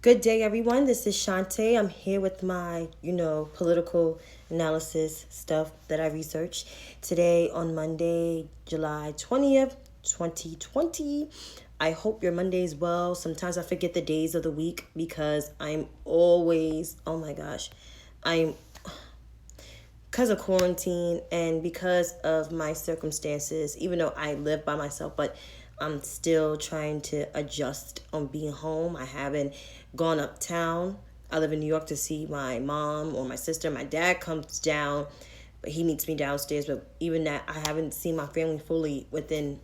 Good day, everyone. This is Shantae. I'm here with my, political analysis stuff that I researched today on Monday, July 20th, 2020. I hope your Monday is well. Sometimes I forget the days of the week because I'm always, oh my gosh, I'm because of quarantine and because of my circumstances, even though I live by myself, but I'm still trying to adjust on being home. I haven't gone uptown. I live in New York to see my mom or my sister. My dad comes down, but he meets me downstairs. But even that, I haven't seen my family fully within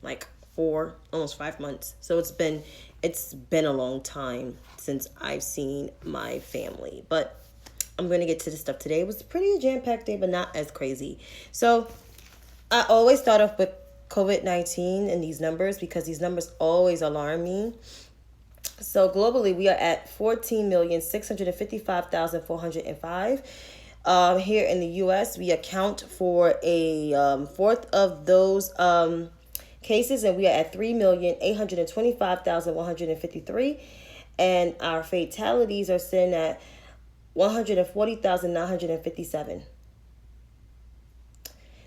like 4, almost 5 months. So it's been a long time since I've seen my family. But I'm going to get to the stuff today. It was a pretty jam-packed day, but not as crazy. So I always start off with COVID-19 and these numbers because these numbers always alarm me. So globally, we are at 14,655,405. Here in the U.S., we account for a fourth of those cases, and we are at 3,825,153. And our fatalities are sitting at 140,957.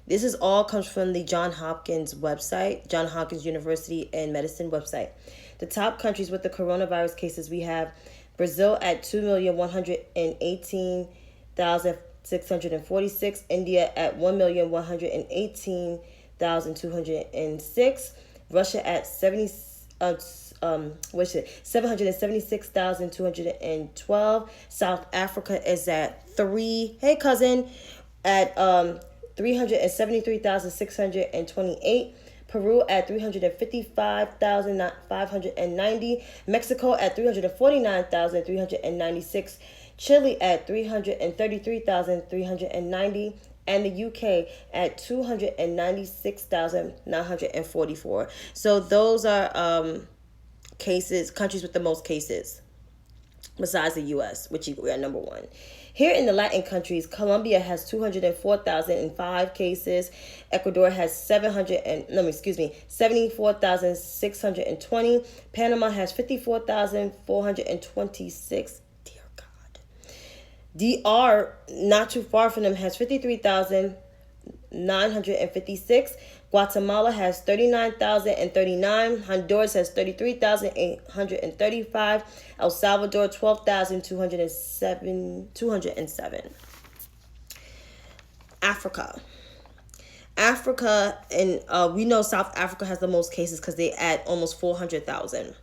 This is all comes from the John Hopkins website, John Hopkins University and Medicine website. The top countries with the coronavirus cases, we have Brazil at 2,118,646, India at 1,118,206, Russia at 776,212. South Africa is at 3. Hey cousin, at 373,628. Peru at 355,590. Mexico at 349,396. Chile at 333,390. And the UK at 296,944. So those are countries with the most cases besides the U.S., which we are number one. Here in the Latin countries, Colombia has 204,005 cases. Ecuador has 74,620. Panama has 54,426. Dear God. DR, not too far from them, has 53,956. Guatemala has 39,039. Honduras has 33,835. El Salvador 12,207. Africa, and we know South Africa has the most cases because they add almost 400,000.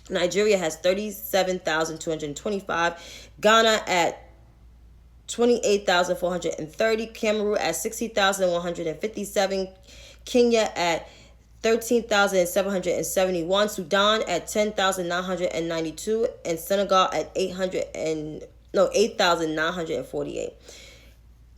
Nigeria has 37,225. Ghana at 28,430. Cameroon at 60,157. Kenya at 13,771. Sudan at 10,992. And Senegal at 8,948.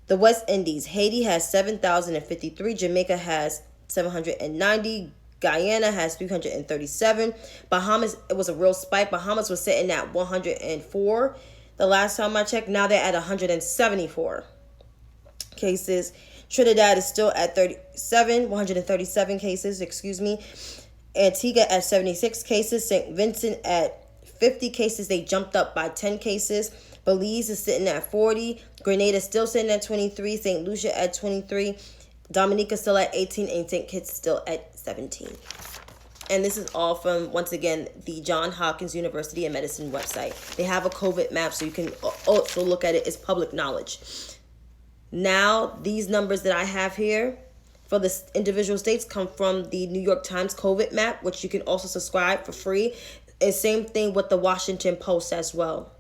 The West Indies, Haiti has 7,053. Jamaica has 790. Guyana has 337. Bahamas, it was a real spike. Bahamas was sitting at 104 the last time I checked. Now they're at 174 cases. Trinidad is still at 137 cases, Antigua at 76 cases. St. Vincent at 50 cases. They jumped up by 10 cases. Belize is sitting at 40. Grenada still sitting at 23. St. Lucia at 23. Dominica still at 18. And St. Kitts still at 17. And this is all from, once again, the John Hopkins University and Medicine website. They have a COVID map, so you can also look at it. It's public knowledge. Now, these numbers that I have here for the individual states come from the New York Times COVID map, which you can also subscribe for free. And same thing with the Washington Post as well.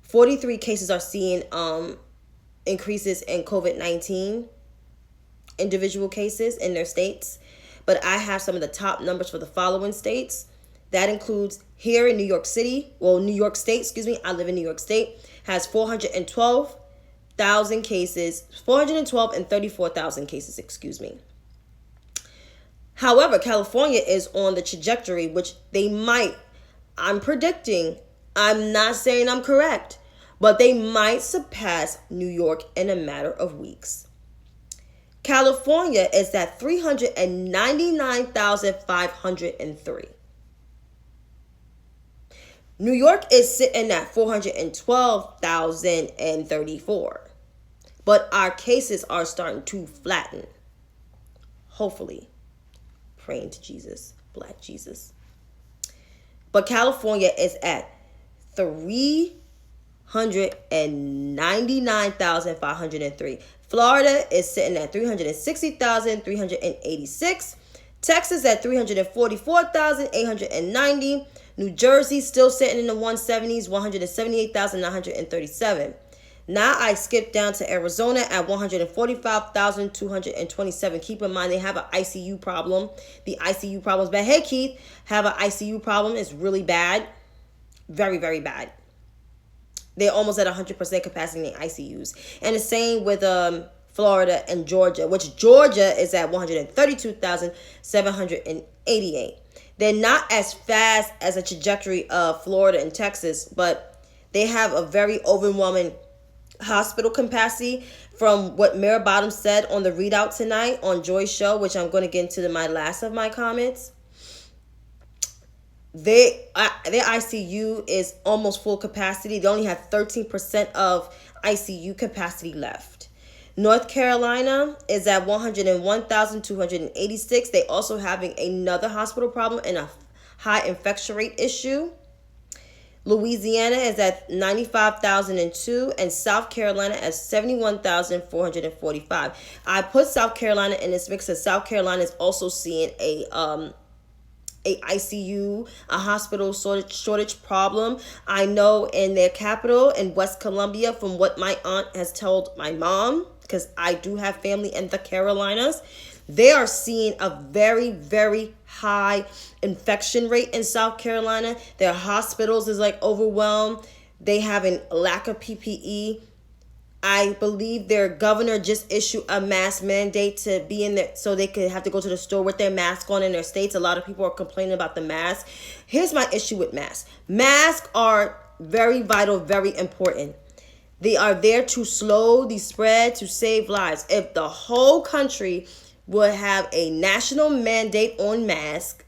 43 cases are seeing increases in COVID-19 individual cases in their states. But I have some of the top numbers for the following states. That includes here in New York State, I live in New York State, has 412,000 cases, 412 and 34,000 cases, However, California is on the trajectory, which I'm predicting, I'm not saying I'm correct, but they might surpass New York in a matter of weeks. California is at 399,503. New York is sitting at 412,034. But our cases are starting to flatten. Hopefully. Praying to Jesus. Black Jesus. But California is at 399,503. Florida is sitting at 360,386. Texas at 344,890. New Jersey still sitting in the 170s, 178,937. Now I skip down to Arizona at 145,227. Keep in mind they have an ICU problem. The ICU problem is bad. Hey Keith, have an ICU problem. It's really bad. Very, very bad. They're almost at 100% capacity in the ICUs. And the same with Florida and Georgia, which Georgia is at 132,788. They're not as fast as a trajectory of Florida and Texas, but they have a very overwhelming hospital capacity from what Mayor Bottom said on the readout tonight on Joy's show, which I'm going to get into my last of my comments. Their ICU is almost full capacity. They only have 13% of ICU capacity left. North Carolina is at 101,286. They also having another hospital problem and a high infection rate issue. Louisiana is at 95,002 and South Carolina at 71,445. I put South Carolina in this mix because South Carolina is also seeing a ICU, a hospital shortage problem. I know in their capital in West Columbia, from what my aunt has told my mom, because I do have family in the Carolinas, they are seeing a very, very high infection rate in South Carolina. Their hospitals is like overwhelmed. They have a lack of PPE. I believe their governor just issued a mask mandate to be in there so they could have to go to the store with their mask on in their states. A lot of people are complaining about the mask. Here's my issue with masks. Masks are very vital, very important. They are there to slow the spread, to save lives. If the whole country would have a national mandate on masks,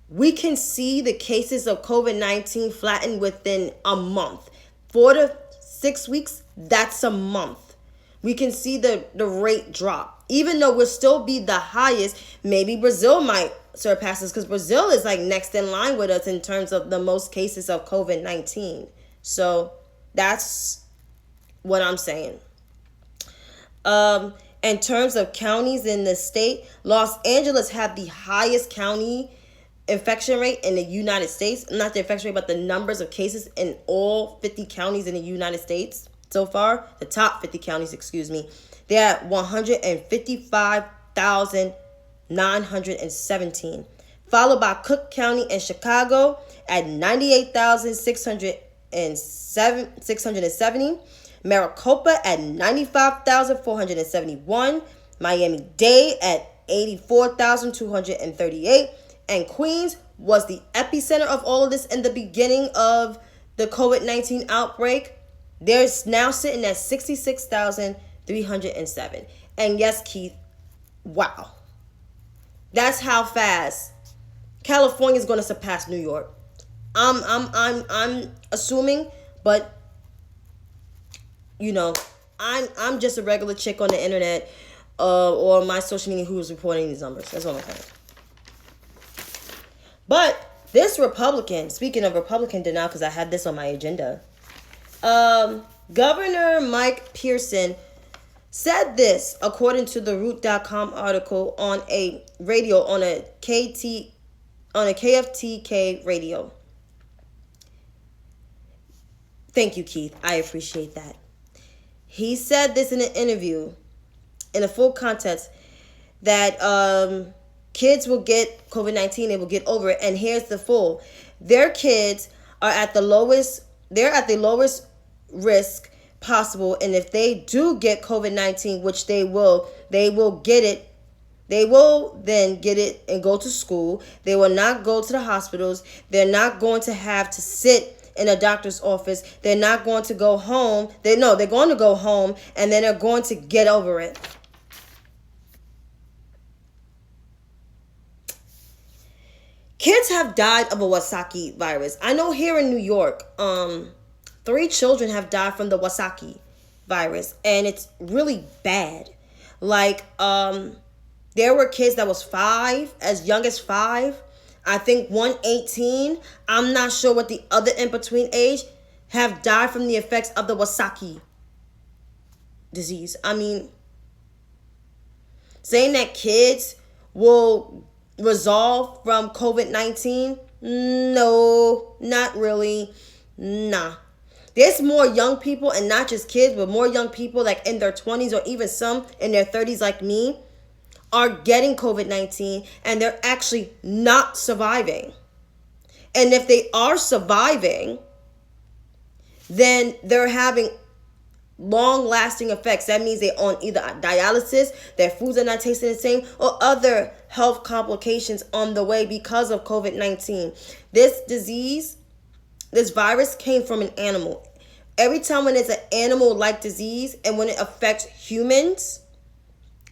we can see the cases of COVID-19 flatten within a month. 4 to 6 weeks, that's a month. We can see the rate drop. Even though we'll still be the highest, maybe Brazil might surpass us because Brazil is like next in line with us in terms of the most cases of COVID-19. So that's what I'm saying. In terms of counties in the state, Los Angeles have the highest county infection rate in the United States. Not the infection rate, but the numbers of cases in all 50 counties in the United States so far. The top 50 counties, excuse me. They're at 155,917. Followed by Cook County and Chicago at 98,670. Maricopa at 95,471. Miami-Dade at 84,238. And Queens was the epicenter of all of this in the beginning of the COVID-19 outbreak. They're now sitting at 66,307. And yes, Keith, wow. That's how fast California is going to surpass New York. I'm assuming, but you know, I'm just a regular chick on the internet or my social media who's reporting these numbers. That's all I'm saying. But this Republican, speaking of Republican denial, because I had this on my agenda, Governor Mike Pearson said this, according to the Root.com article, on a radio, on a KFTK radio. Thank you, Keith. I appreciate that. He said this in an interview, in a full context, that kids will get COVID-19, they will get over it. And here's the full. Their kids are at the lowest risk possible. And if they do get COVID-19, which they will get it. They will then get it and go to school. They will not go to the hospitals. They're not going to have to sit in a doctor's office. They're not going to go home. They're going to go home and then they're going to get over it. Kids have died of a Wasaki virus. I know here in New York, 3 children have died from the Wasaki virus, and it's really bad. Like, there were kids that was 5, as young as 5. I think 118. I'm not sure what the other in between age have died from the effects of the Wasaki disease. I mean, saying that kids will resolve from COVID-19, no, not really. Nah. There's more young people, and not just kids, but more young people like in their 20s or even some in their 30s like me are getting COVID-19 and they're actually not surviving. And if they are surviving, then they're having long-lasting effects. That means they're on either dialysis, their foods are not tasting the same, or other health complications on the way because of COVID-19. This disease, this virus came from an animal. Every time when it's an animal-like disease and when it affects humans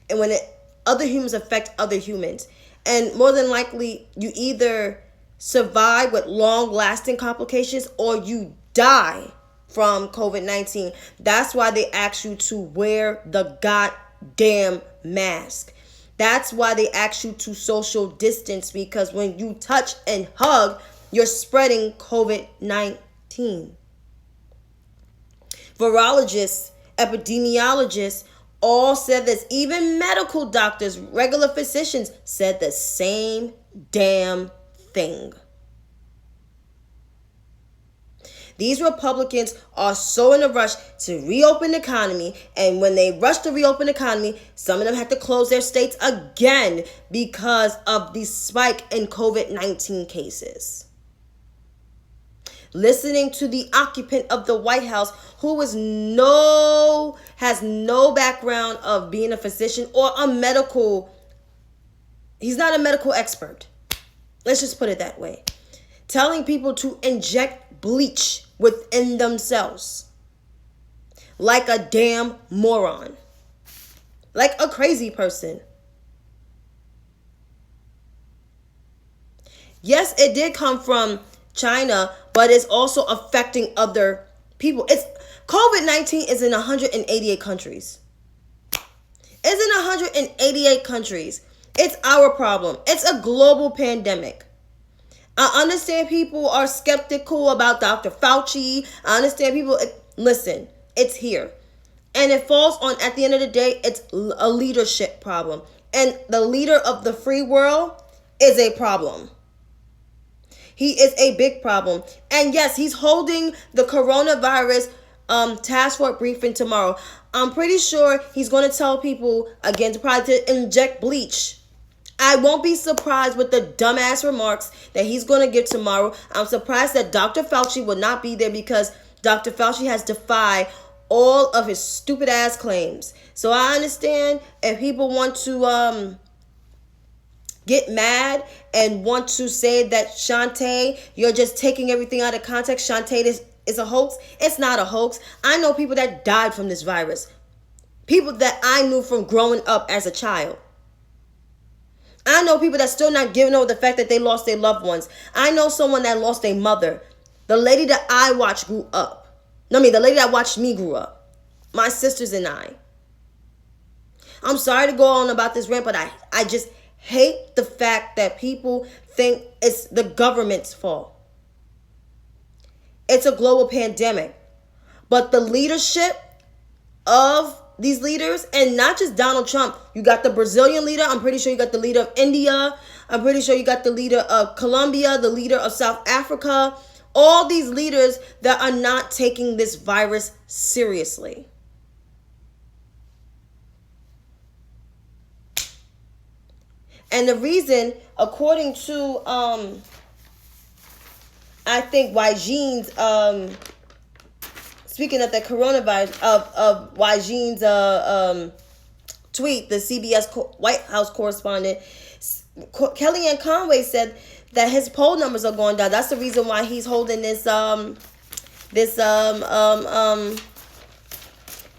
and when other humans affect other humans, and more than likely you either survive with long-lasting complications or you die from COVID-19. That's why they ask you to wear the goddamn mask. That's why they ask you to social distance, because when you touch and hug, you're spreading COVID-19. Virologists, epidemiologists all said this. Even medical doctors, regular physicians said the same damn thing. These Republicans are so in a rush to reopen the economy, and when they rush to reopen the economy, some of them have to close their states again because of the spike in COVID-19 cases. Listening to the occupant of the White House, who has no background of being a physician or he's not a medical expert. Let's just put it that way. Telling people to inject bleach within themselves like a damn moron, like a crazy person. Yes, it did come from China, but it's also affecting other people. COVID-19 is in 188 countries. It's in 188 countries. It's our problem. It's a global pandemic. I understand people are skeptical about Dr. Fauci. I understand people. Listen, it's here. And it falls on, at the end of the day, it's a leadership problem. And the leader of the free world is a problem. He is a big problem. And yes, he's holding the coronavirus task force briefing tomorrow. I'm pretty sure he's going to tell people, again, to inject bleach. I won't be surprised with the dumbass remarks that he's going to give tomorrow. I'm surprised that Dr. Fauci will not be there, because Dr. Fauci has defied all of his stupid ass claims. So I understand if people want to get mad and want to say that Shantae, you're just taking everything out of context. Shantae is a hoax. It's not a hoax. I know people that died from this virus. People that I knew from growing up as a child. I know people that still not giving over the fact that they lost their loved ones. I know someone that lost their mother. The lady that I watched grew up. The lady that watched me grew up. My sisters and I. I'm sorry to go on about this rant, but I just hate the fact that people think it's the government's fault. It's a global pandemic. But the leadership of these leaders, and not just Donald Trump, you got the Brazilian leader. I'm pretty sure you got the leader of India. I'm pretty sure you got the leader of Colombia, the leader of South Africa. All these leaders that are not taking this virus seriously. And the reason, according to, I think Wyjean's, speaking of the coronavirus, of Wyjean's tweet, the CBS White House correspondent, Kellyanne Conway said that his poll numbers are going down. That's the reason why he's holding this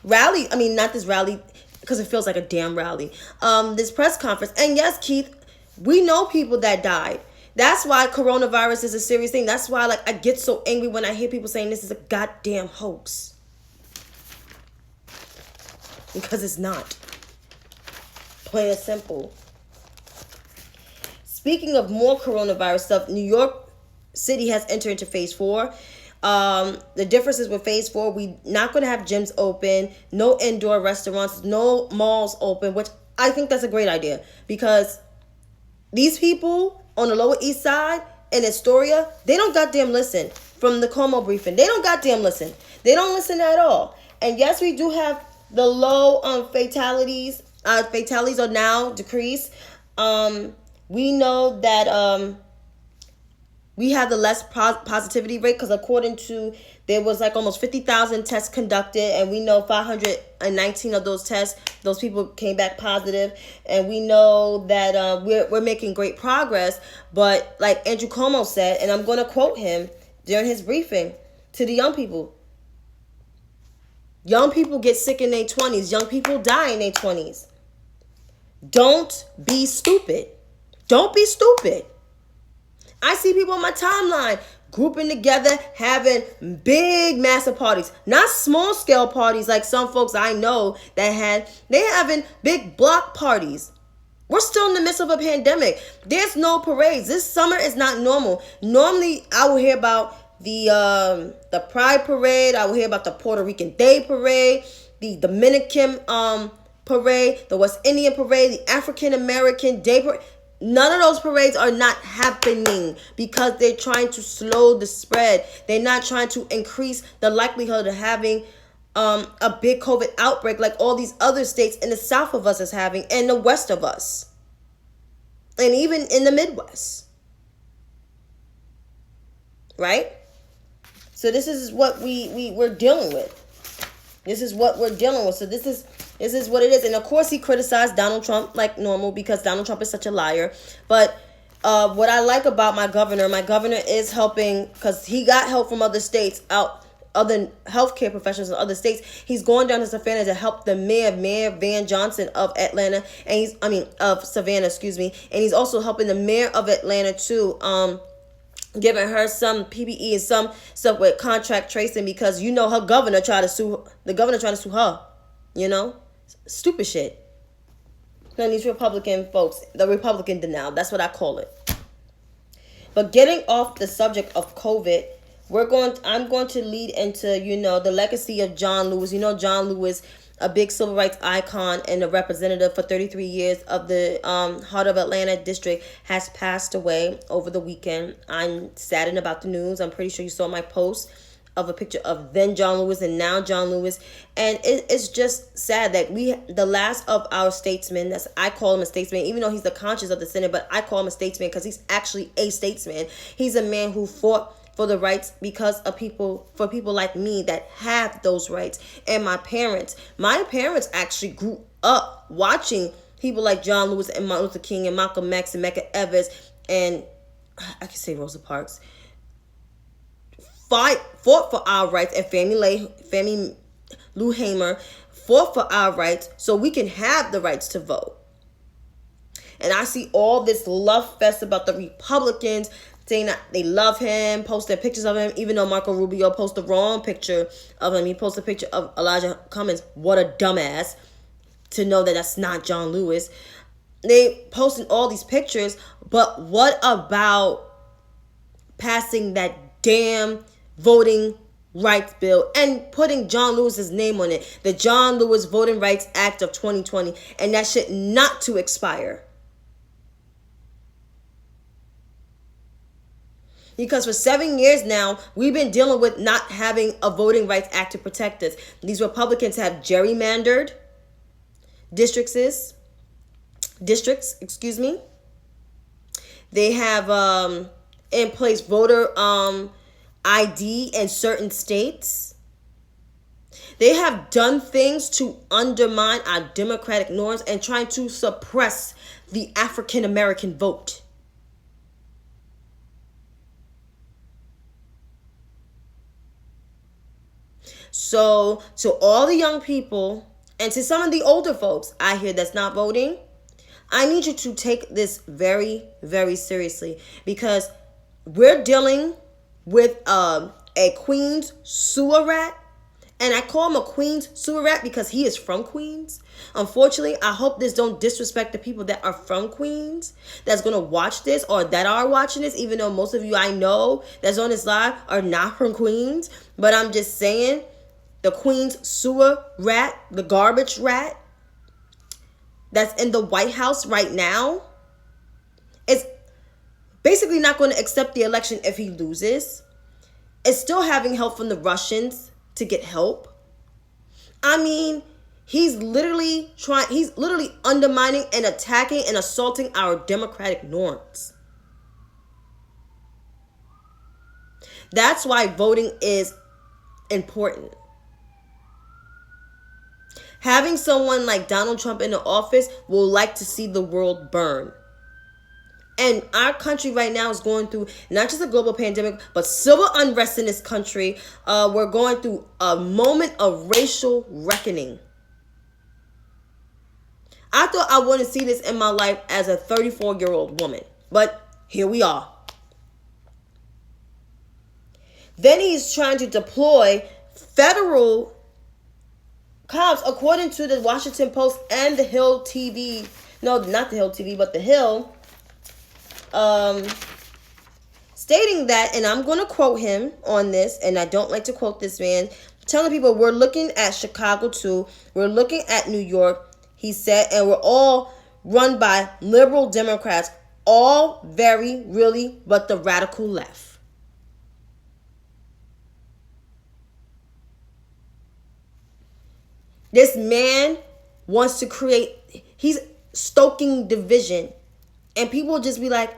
rally. I mean, not this rally, because it feels like a damn rally. This press conference. And yes, Keith, we know people that died. That's why coronavirus is a serious thing. That's why, like, I get so angry when I hear people saying this is a goddamn hoax. Because it's not. Plain and simple. Speaking of more coronavirus stuff, New York City has entered into phase 4. The difference is with phase 4, we not going to have gyms open, no indoor restaurants, no malls open, which I think that's a great idea, because these people on the Lower East Side in Astoria, they don't goddamn listen. From the Como briefing, they don't goddamn listen. They don't listen at all. And yes, we do have the low fatalities. Fatalities are now decreased. We know that we have the less positivity rate, because according to, there was like almost 50,000 tests conducted, and we know 519 of those tests, those people came back positive. And we know that we're making great progress. But like Andrew Cuomo said, and I'm going to quote him during his briefing to the young people get sick in their 20s. Young people die in their 20s. Don't be stupid. Don't be stupid. I see people on my timeline grouping together, having big, massive parties. Not small scale parties like some folks I know that they're having big block parties. We're still in the midst of a pandemic. There's no parades. This summer is not normal. Normally, I will hear about the Pride Parade. I will hear about the Puerto Rican Day Parade, the Dominican Parade, the West Indian Parade, the African American Day Parade. None of those parades are not happening because they're trying to slow the spread. They're not trying to increase the likelihood of having a big COVID outbreak like all these other states in the south of us is having, and the west of us, and even in the Midwest. Right? So this is what we're dealing with. This is what we're dealing with. So this is what it is. And of course he criticized Donald Trump like normal, because Donald Trump is such a liar. But what I like about my governor is helping, because he got help from other states, other healthcare professionals in other states. He's going down to Savannah to help the Mayor Van Johnson of Atlanta, of Savannah, excuse me. And he's also helping the mayor of Atlanta too, giving her some PPE and some stuff with contract tracing, because her governor trying to sue her, stupid shit. And these Republican folks, the Republican denial, that's what I call it. But getting off the subject of COVID, I'm going to lead into, the legacy of John Lewis. John Lewis, a big civil rights icon and a representative for 33 years of the Heart of Atlanta district, has passed away over the weekend. I'm saddened about the news. I'm pretty sure you saw my post of a picture of then John Lewis and now John Lewis. And it's just sad that the last of our statesmen, I call him a statesman, even though he's the conscience of the Senate, but I call him a statesman because he's actually a statesman. He's a man who fought for the rights for people like me that have those rights. And my parents actually grew up watching people like John Lewis and Martin Luther King and Malcolm X and Medgar Evers, and I can say Rosa Parks, fought for our rights, and Fannie Lou Hamer fought for our rights so we can have the rights to vote. And I see all this love fest about the Republicans saying that they love him, posting pictures of him, even though Marco Rubio posted the wrong picture of him. He posted a picture of Elijah Cummings. What a dumbass to know that that's not John Lewis. They posting all these pictures, but what about passing that damn voting rights bill and putting John Lewis's name on it? The John Lewis Voting Rights Act of 2020, and that shit not to expire. Because for 7 years now, we've been dealing with not having a Voting Rights Act to protect us. These Republicans have gerrymandered districts, excuse me. They have in place voter ID in certain states. They have done things to undermine our democratic norms and trying to suppress the African American vote. So to all the young people and to some of the older folks I hear that's not voting, I need you to take this very, very seriously, because we're dealing with a Queens sewer rat. And I call him a Queens sewer rat because he is from Queens. Unfortunately, I hope this don't disrespect the people that are from Queens that's going to watch this, or that are watching this, even though most of you I know that's on this live are not from Queens. But I'm just saying, the Queens sewer rat, the garbage rat that's in the White House right now, is basically not going to accept the election if he loses. Is still having help from the Russians to get help. I mean, he's literally undermining and attacking and assaulting our democratic norms. That's why voting is important. Having someone like Donald Trump in the office will like to see the world burn. And our country right now is going through not just a global pandemic, but civil unrest in this country. We're going through a moment of racial reckoning. I thought I wouldn't see this in my life as a 34-year-old woman, but here we are. Then he's trying to deploy federal cops, according to the Washington Post and the Hill TV. No, not the Hill TV, but the Hill. Stating that, and I'm going to quote him on this, and I don't like to quote this man, telling people we're looking at Chicago too, we're looking at New York, he said, and we're all run by liberal Democrats, all very, really, but the radical left. This man wants to create, he's stoking division, and people just be like,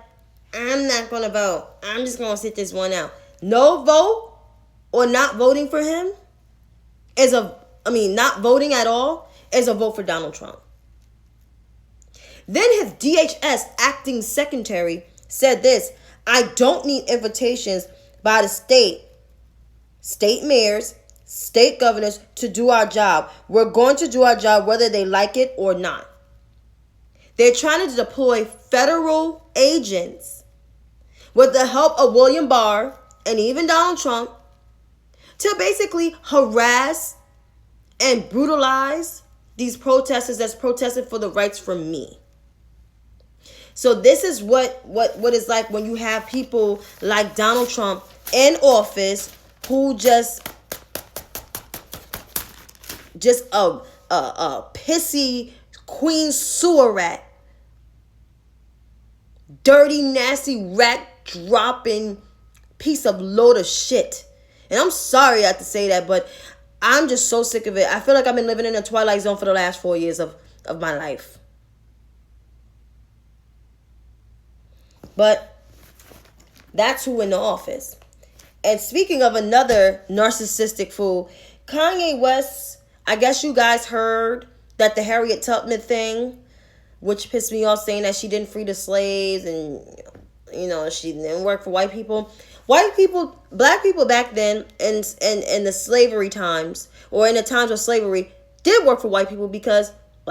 I'm not going to vote. I'm just going to sit this one out. No vote or not voting for him not voting at all is a vote for Donald Trump. Then his DHS acting secretary said this: I don't need invitations by the state mayors, state governors to do our job. We're going to do our job whether they like it or not. They're trying to deploy federal agents with the help of William Barr and even Donald Trump to basically harass and brutalize these protesters that's protesting for the rights for me. So this is what it's like when you have people like Donald Trump in office who just a pissy Queen sewer rat, dirty, nasty rat dropping piece of load of shit. And I'm sorry I have to say that, but I'm just so sick of it. I feel like I've been living in a twilight zone for the last 4 years of my life. But that's who in the office. And speaking of another narcissistic fool, Kanye West, I guess you guys heard that the Harriet Tubman thing, which pissed me off, saying that she didn't free the slaves and, she didn't work for white people. White people, black people back then in the slavery times, or in the times of slavery, did work for white people because a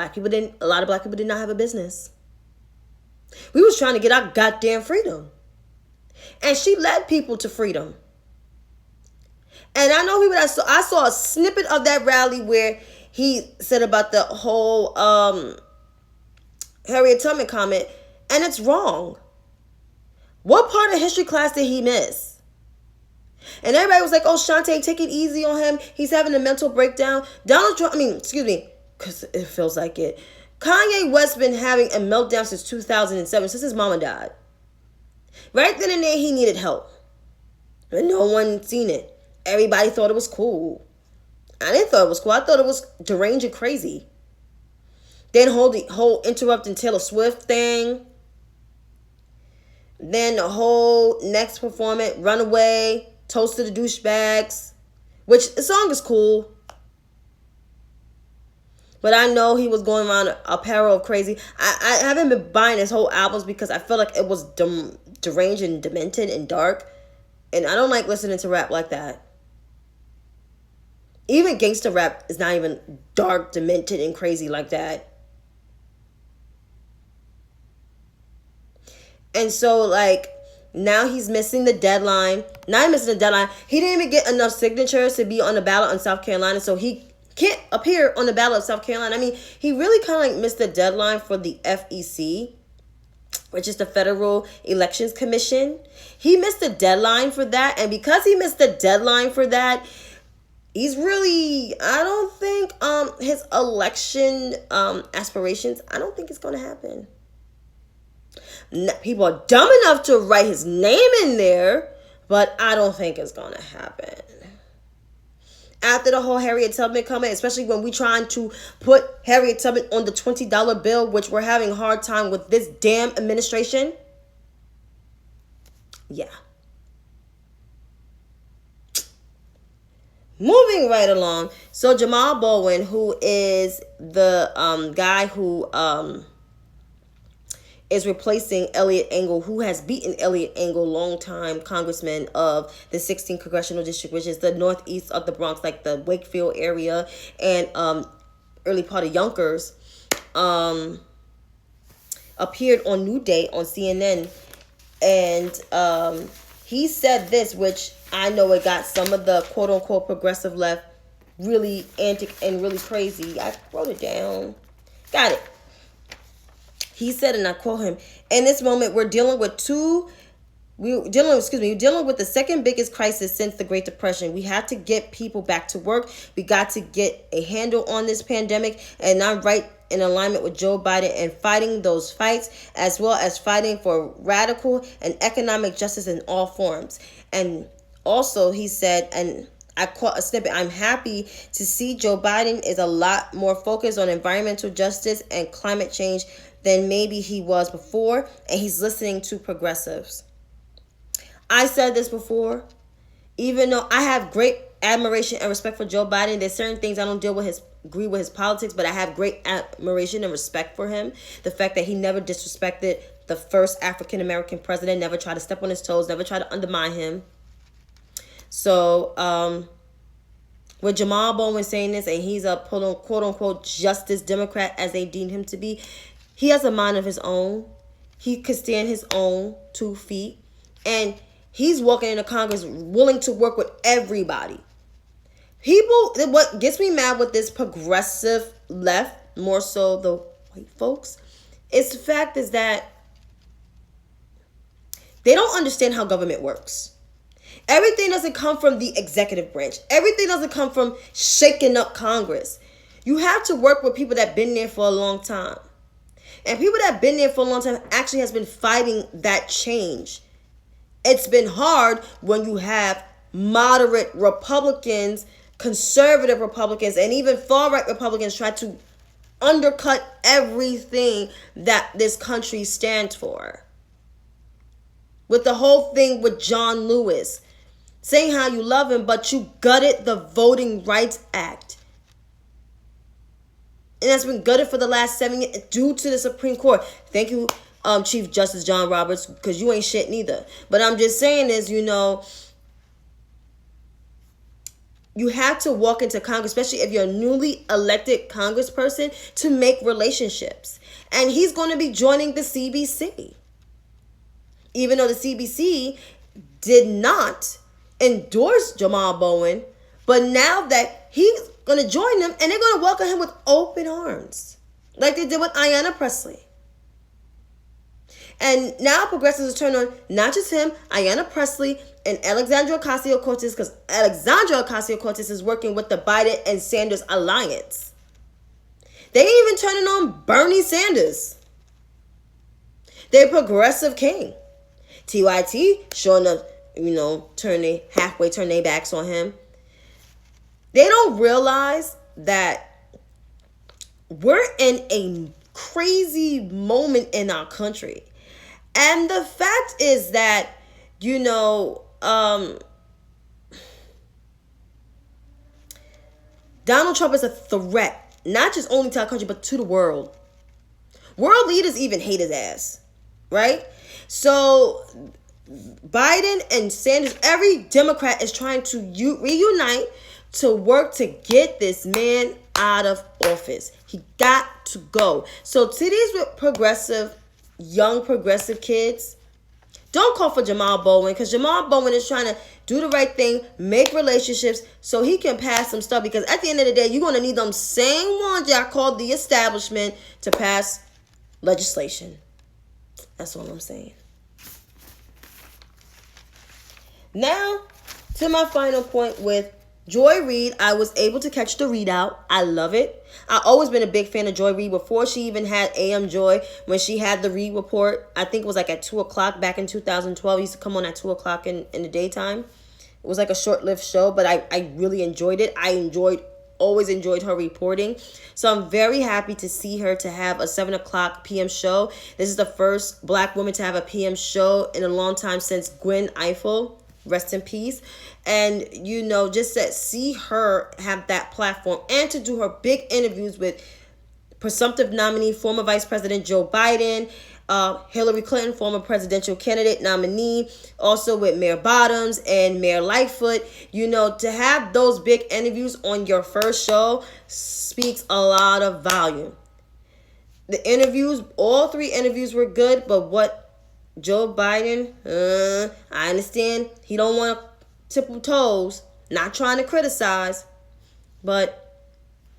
lot of black people did not have a business. We was trying to get our goddamn freedom. And she led people to freedom. And I know people I saw a snippet of that rally where he said about the whole Harriet Tubman comment, and it's wrong. What part of history class did he miss? And everybody was like, oh, Shantae, take it easy on him. He's having a mental breakdown. Because it feels like it. Kanye West been having a meltdown since 2007, since his mama died. Right then and there, he needed help. And no one seen it. Everybody thought it was cool. I didn't thought it was cool. I thought it was deranged and crazy. Then the whole interrupting Taylor Swift thing. Then the whole next performance, Runaway, Toast to the Douchebags, which the song is cool. But I know he was going around a peril of crazy. I haven't been buying his whole albums because I feel like it was deranged and demented and dark. And I don't like listening to rap like that. Even gangster rap is not even dark, demented, and crazy like that. And so, like, now he's missing the deadline. Not missing the deadline. He didn't even get enough signatures to be on the ballot in South Carolina, so he can't appear on the ballot of South Carolina. I mean, he really kind of like missed the deadline for the FEC, which is the Federal Elections Commission. He missed the deadline for that, and because he missed the deadline for that, he's really, I don't think his election aspirations, I don't think it's going to happen. People are dumb enough to write his name in there, but I don't think it's going to happen. After the whole Harriet Tubman comment, especially when we trying to put Harriet Tubman on the $20 bill, which we're having a hard time with this damn administration. Yeah. Moving right along. So Jamal Bowen, who is the guy who is replacing Elliot Engel, who has beaten Elliot Engel, longtime congressman of the 16th Congressional District, which is the northeast of the Bronx, like the Wakefield area and early part of Yonkers, appeared on New Day on CNN. And he said this, which I know it got some of the quote-unquote progressive left really antic and really crazy. I wrote it down. Got it. He said, and I quote him, "In this moment, we're dealing with we're dealing with the second biggest crisis since the Great Depression. We have to get people back to work. We got to get a handle on this pandemic, and I'm right in alignment with Joe Biden and fighting those fights, as well as fighting for radical and economic justice in all forms." And also he said, and I caught a snippet, "I'm happy to see Joe Biden is a lot more focused on environmental justice and climate change than maybe he was before, and he's listening to progressives." I said this before, even though I have great admiration and respect for Joe Biden, there's certain things I don't agree with his politics, but I have great admiration and respect for him. The fact that he never disrespected the first African-American president, never tried to step on his toes, never tried to undermine him. So, with Jamal Bowen saying this, and he's a quote-unquote justice Democrat, as they deem him to be, he has a mind of his own. He could stand his own 2 feet. And he's walking into Congress willing to work with everybody. What gets me mad with this progressive left, more so the white folks, is the fact is that they don't understand how government works. Everything doesn't come from the executive branch. Everything doesn't come from shaking up Congress. You have to work with people that have been there for a long time. And people that have been there for a long time actually has been fighting that change. It's been hard when you have moderate Republicans, conservative Republicans, and even far-right Republicans try to undercut everything that this country stands for. With the whole thing with John Lewis, saying how you love him, but you gutted the Voting Rights Act. And that's been gutted for the last 7 years due to the Supreme Court. Thank you, Chief Justice John Roberts, because you ain't shit neither. But I'm just saying is, you have to walk into Congress, especially if you're a newly elected congressperson, to make relationships. And he's going to be joining the CBC. Even though the CBC did not endorse Jamal Bowen, but now that he's going to join them, and they're going to welcome him with open arms, like they did with Ayanna Pressley. And now progressives are turning on not just him, Ayanna Pressley, and Alexandria Ocasio-Cortez, because Alexandria Ocasio-Cortez is working with the Biden and Sanders alliance. They ain't even turning on Bernie Sanders. They're progressive king. TYT showing up, halfway turn their backs on him. They don't realize that we're in a crazy moment in our country. And the fact is that, Donald Trump is a threat, not just only to our country, but to the world. World leaders even hate his ass, right? So Biden and Sanders, every Democrat is trying to reunite to work to get this man out of office. He got to go. So to these young progressive kids, Don't call for Jamal Bowen, because Jamal Bowen is trying to do the right thing, make relationships so he can pass some stuff. Because at the end of the day, you're going to need them same ones y'all called the establishment to pass legislation. That's all I'm saying. Now, to my final point with Joy Reid. I was able to catch the readout. I love it. I've always been a big fan of Joy Reid before she even had AM Joy. When she had the Reid Report, I think it was like at 2 o'clock back in 2012. It used to come on at 2 o'clock in the daytime. It was like a short-lived show, but I really enjoyed it. Always enjoyed her reporting. So I'm very happy to see her to have a 7 o'clock p.m. show. This is the first Black woman to have a p.m. show in a long time since Gwen Eiffel. Rest in peace. And, you know, just to see her have that platform and to do her big interviews with presumptive nominee, former Vice President Joe Biden, Hillary Clinton, former presidential candidate nominee, also with Mayor Bottoms and Mayor Lightfoot. You know, to have those big interviews on your first show speaks a lot of volume. The interviews, all 3 interviews were good, but what Joe Biden, I understand he don't want to tip toes, not trying to criticize, but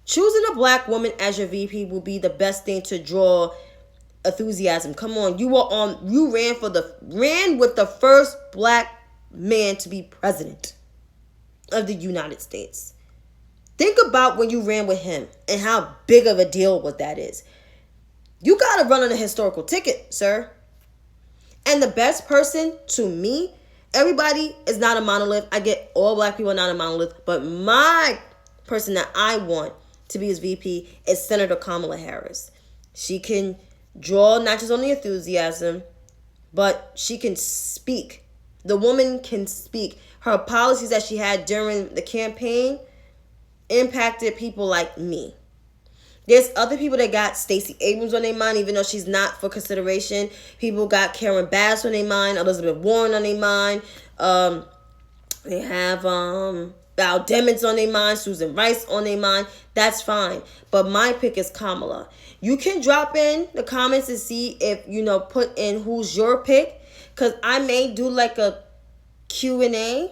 choosing a Black woman as your VP will be the best thing to draw enthusiasm. Come on, you ran with the first Black man to be president of the United States. Think about when you ran with him and how big of a deal what that is. You got to run on a historical ticket, sir. And the best person to me, everybody is not a monolith. I get all Black people are not a monolith. But my person that I want to be his VP is Senator Kamala Harris. She can draw not just on the enthusiasm, but she can speak. The woman can speak. Her policies that she had during the campaign impacted people like me. There's other people that got Stacey Abrams on their mind, even though she's not for consideration. People got Karen Bass on their mind, Elizabeth Warren on their mind. They have Val Demings on their mind, Susan Rice on their mind. That's fine. But my pick is Kamala. You can drop in the comments and see if, put in who's your pick. Because I may do like a Q&A.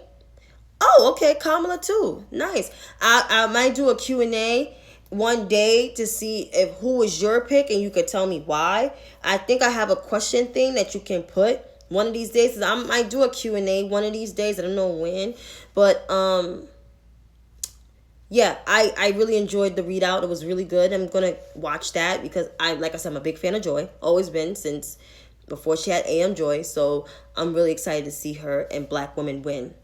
Oh, okay, Kamala too. Nice. I might do a Q&A one day to see if who is your pick and you could tell me why. I think I have a question thing that you can put one of these days. I might do a Q&A one of these days. I don't know when. But yeah, I really enjoyed the readout. It was really good. I'm going to watch that because like I said, I'm a big fan of Joy. Always been since before she had AM Joy. So I'm really excited to see her and Black women win.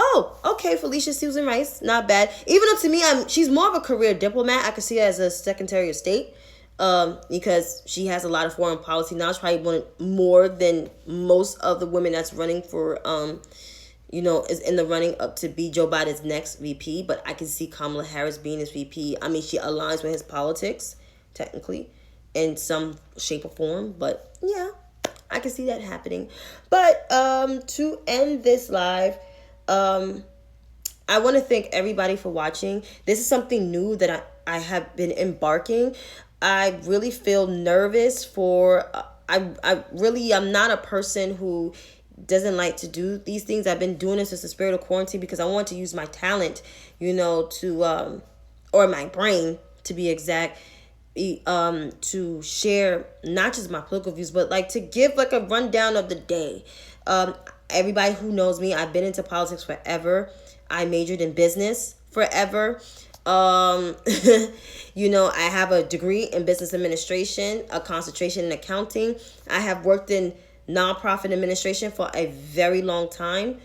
Oh, okay, Felicia Susan Rice, not bad. Even though to me, she's more of a career diplomat. I could see her as a Secretary of State because she has a lot of foreign policy knowledge, probably more than most of the women that's running for, is in the running up to be Joe Biden's next VP. But I can see Kamala Harris being his VP. I mean, she aligns with his politics, technically, in some shape or form. But yeah, I can see that happening. But to end this live, I want to thank everybody for watching. This is something new that I have been embarking. I really feel nervous I'm not a person who doesn't like to do these things. I've been doing this since the spirit of quarantine because I want to use my talent, or my brain to be exact, to share not just my political views, but like to give like a rundown of the day. Everybody who knows me, I've been into politics forever. I majored in business forever. I have a degree in business administration, a concentration in accounting. I have worked in nonprofit administration for a very long time,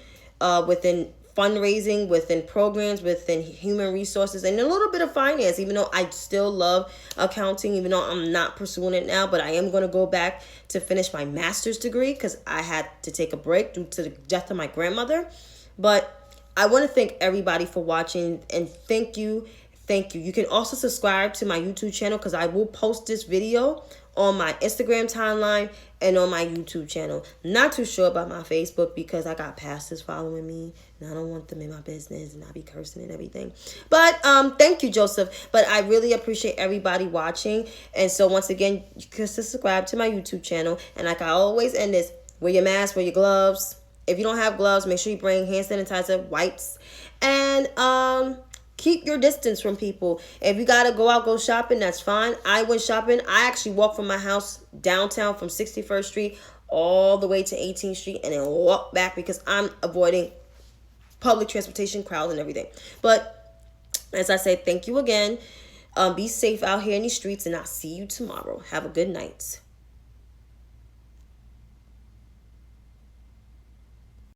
within fundraising, within programs, within human resources, and a little bit of finance, even though I still love accounting, even though I'm not pursuing it now, but I am going to go back to finish my master's degree because I had to take a break due to the death of my grandmother. But I want to thank everybody for watching and thank you. Thank you. You can also subscribe to my YouTube channel because I will post this video on my Instagram timeline and on my YouTube channel. Not too sure about my Facebook because I got pastors following me and I don't want them in my business and I be cursing and everything. But thank you, Joseph. But I really appreciate everybody watching. And so once again, you can subscribe to my YouTube channel. And like I always end this, Wear your mask, wear your gloves. If you don't have gloves, make sure you bring hand sanitizer, wipes, and keep your distance from people. If you gotta go out, go shopping, that's fine. I went shopping. I actually walked from my house downtown from 61st Street all the way to 18th Street and then walk back because I'm avoiding public transportation, crowds, and everything. But as I say, thank you again. Be safe out here in these streets, and I'll see you tomorrow. Have a good night.